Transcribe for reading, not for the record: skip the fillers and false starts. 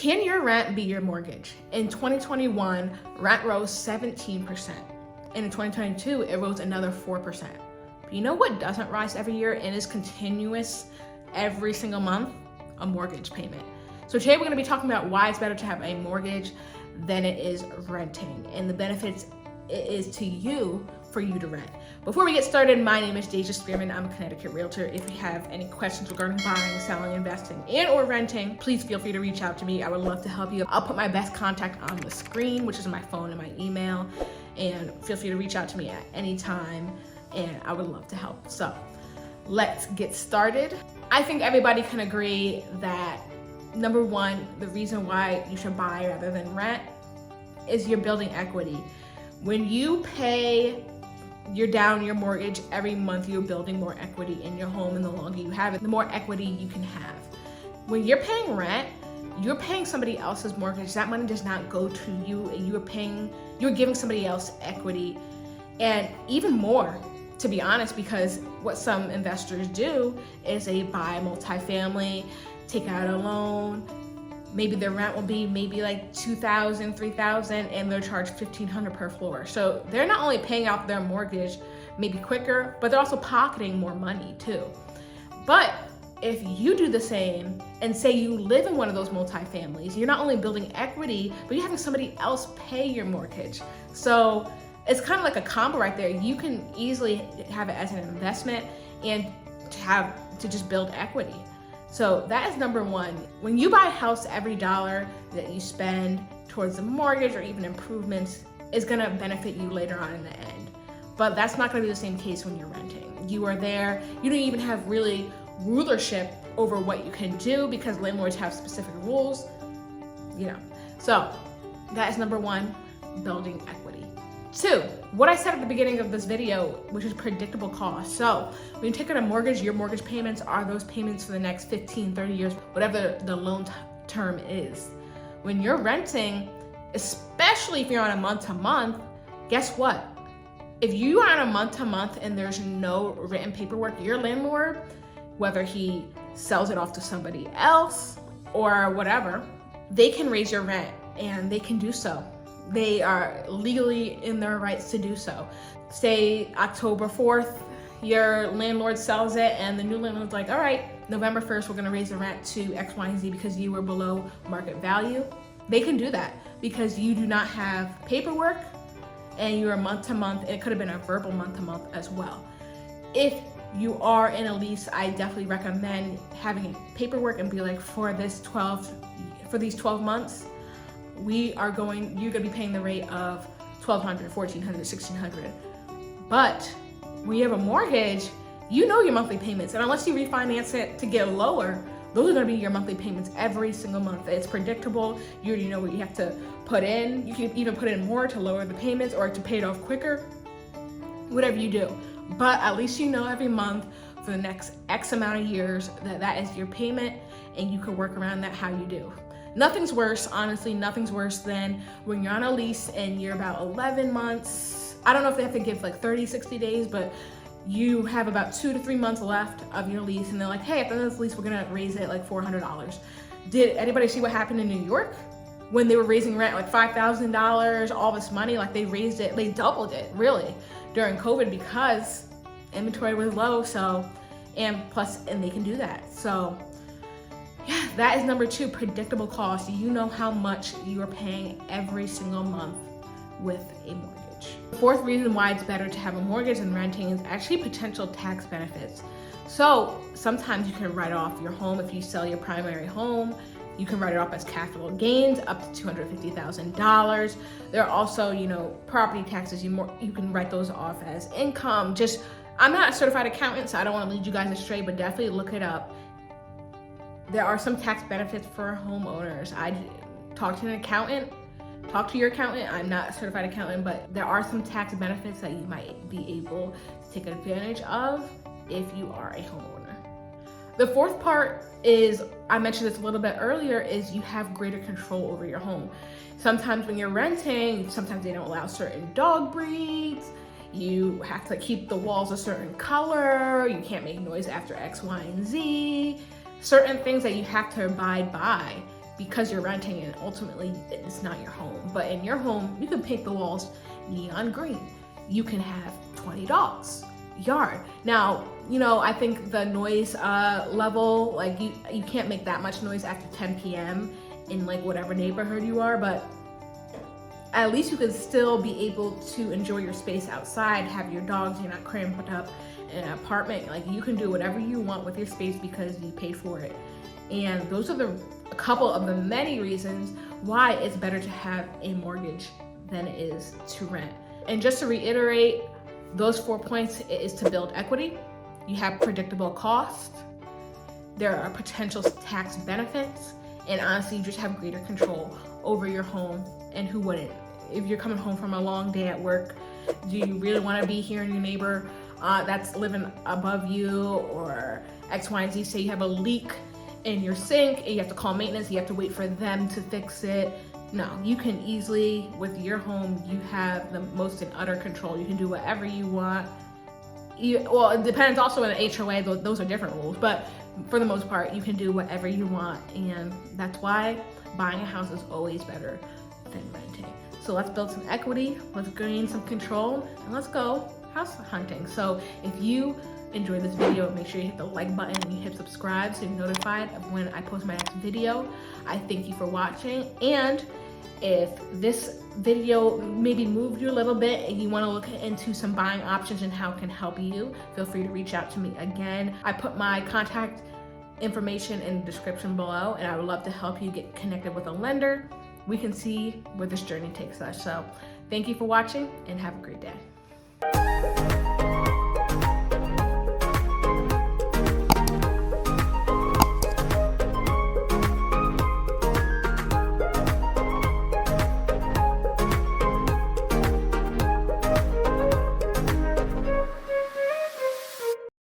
Can your rent be your mortgage? In 2021, rent rose 17%. And in 2022, it rose another 4%. But you know what doesn't rise every year and is continuous every single month? A mortgage payment. So today we're gonna be talking about why it's better to have a mortgage than it is renting and the benefits it is to you for you to rent. Before we get started, my name is 𝐂𝐍𝐍𝐄𝐒. I'm a Connecticut realtor. If you have any questions regarding buying, selling, investing, and or renting, please feel free to reach out to me. I would love to help you. I'll put my best contact on the screen, which is my phone and my email, and feel free to reach out to me at any time, and I would love to help. So let's get started. I think everybody can agree that number one, the reason why you should buy rather than rent is you're building equity. When you pay your mortgage every month, you're building more equity in your home, and the longer you have it, the more equity you can have. When you're paying rent, you're paying somebody else's mortgage. That money does not go to you, and you're giving somebody else equity, and even more, to be honest, because what some investors do is they buy multifamily, take out a loan. Maybe their rent will be maybe like $2,000, $3,000, and they're charged $1,500 per floor. So they're not only paying out their mortgage maybe quicker, but they're also pocketing more money too. But if you do the same and say you live in one of those multifamilies, you're not only building equity, but you're having somebody else pay your mortgage. So it's kind of like a combo right there. You can easily have it as an investment and to just build equity. So that is number one. When you buy a house, every dollar that you spend towards the mortgage or even improvements is gonna benefit you later on in the end. But that's not gonna be the same case when you're renting. You are there, you don't even have really rulership over what you can do because landlords have specific rules, So that is number one, building equity. Two, what I said at the beginning of this video, which is predictable costs. So when you take out a mortgage, your mortgage payments are those payments for the next 15, 30 years, whatever the loan term is. When you're renting, especially if you're on a month-to-month, guess what? If you are on a month-to-month and there's no written paperwork, your landlord, whether he sells it off to somebody else or whatever, they can raise your rent, and they can do so. They are legally in their rights to do so. Say October 4th, your landlord sells it and the new landlord's like, all right, November 1st, we're gonna raise the rent to X, Y, and Z because you were below market value. They can do that because you do not have paperwork and you're month to month. It could have been a verbal month to month as well. If you are in a lease, I definitely recommend having paperwork and be like, for these 12 months, you're gonna be paying the rate of $1,200, $1,400, $1,600. But when you have a mortgage, you know your monthly payments, and unless you refinance it to get lower, those are gonna be your monthly payments every single month. It's predictable. You already know what you have to put in. You can even put in more to lower the payments or to pay it off quicker, whatever you do. But at least you know every month for the next X amount of years that is your payment, and you can work around that how you do. Nothing's worse, honestly, nothing's worse than when you're on a lease and you're about 11 months. I don't know if they have to give like 30, 60 days, but you have about 2 to 3 months left of your lease, and they're like, hey, at the end of this lease, we're gonna raise it like $400. Did anybody see what happened in New York? When they were raising rent like $5,000, all this money, like they raised it, they doubled it really during COVID because inventory was low, and they can do that. So yeah, that is number two, predictable costs. You know how much you are paying every single month with a mortgage. The fourth reason why it's better to have a mortgage than renting is actually potential tax benefits. So sometimes you can write off your home if you sell your primary home. You can write it off as capital gains up to $250,000. There are also, property taxes. You can write those off as income. I'm not a certified accountant, so I don't want to lead you guys astray, but definitely look it up. There are some tax benefits for homeowners. I talk to an accountant, talk to your accountant. I'm not a certified accountant, but there are some tax benefits that you might be able to take advantage of if you are a homeowner. The fourth part is, I mentioned this a little bit earlier, is you have greater control over your home. Sometimes when you're renting, sometimes they don't allow certain dog breeds. You have to keep the walls a certain color. You can't make noise after X, Y, and Z. Certain things that you have to abide by because you're renting and ultimately it's not your home. But in your home, you can paint the walls neon green. You can have 20 dogs, yard. Now, you know, I think the noise level, like you can't make that much noise after 10 p.m. in like whatever neighborhood you are, but at least you can still be able to enjoy your space outside, have your dogs, you're not cramped up in an apartment. Like you can do whatever you want with your space because you pay for it. And those are a couple of the many reasons why it's better to have a mortgage than it is to rent. And just to reiterate, those 4 points is to build equity. You have predictable costs. There are potential tax benefits. And honestly, you just have greater control over your home. And who wouldn't? If you're coming home from a long day at work, do you really want to be hearing your neighbor that's living above you or X, Y, and Z say you have a leak in your sink and you have to call maintenance, you have to wait for them to fix it? No, you can easily, with your home, you have the most and utter control. You can do whatever you want. Well, it depends also on an HOA, those are different rules, but for the most part, you can do whatever you want. And that's why buying a house is always better than renting. So let's build some equity, let's gain some control, and let's go house hunting. So if you enjoyed this video, make sure you hit the like button and you hit subscribe so you're notified of when I post my next video. I thank you for watching. And if this video maybe moved you a little bit and you want to look into some buying options and how it can help you, feel free to reach out to me again. I put my contact information in the description below, and I would love to help you get connected with a lender. We can see where this journey takes us. So thank you for watching and have a great day.